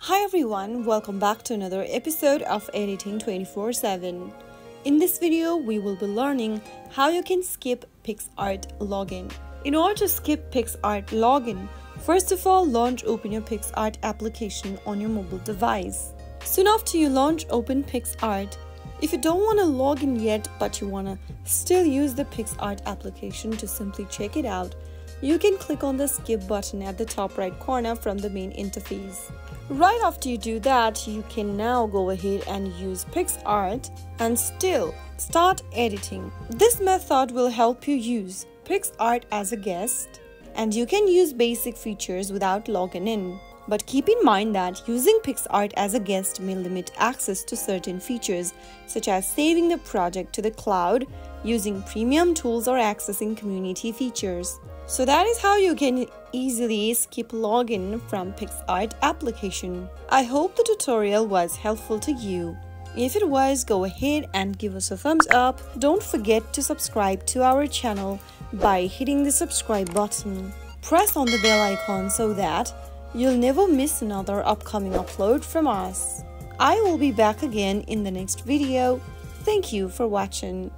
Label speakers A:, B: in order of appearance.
A: Hi everyone, welcome back to another episode of Editing 24/7. In this video, we will be learning how you can skip Picsart login. In order to skip Picsart login, first of all, open your Picsart application on your mobile device. Soon after you open Picsart, if you don't want to log in yet but you want to still use the Picsart application to simply check it out, you can click on the skip button at the top right corner from the main interface. Right after you do that, you can now go ahead and use Picsart and still start editing. This method will help you use Picsart as a guest, and you can use basic features without logging in. But keep in mind that using Picsart as a guest may limit access to certain features, such as saving the project to the cloud, using premium tools, or accessing community features. So that is how you can easily skip login from Picsart application. I hope the tutorial was helpful to you. If it was, go ahead and give us a thumbs up. Don't forget to subscribe to our channel by hitting the subscribe button. Press on the bell icon so that you'll never miss another upcoming upload from us. I will be back again in the next video. Thank you for watching.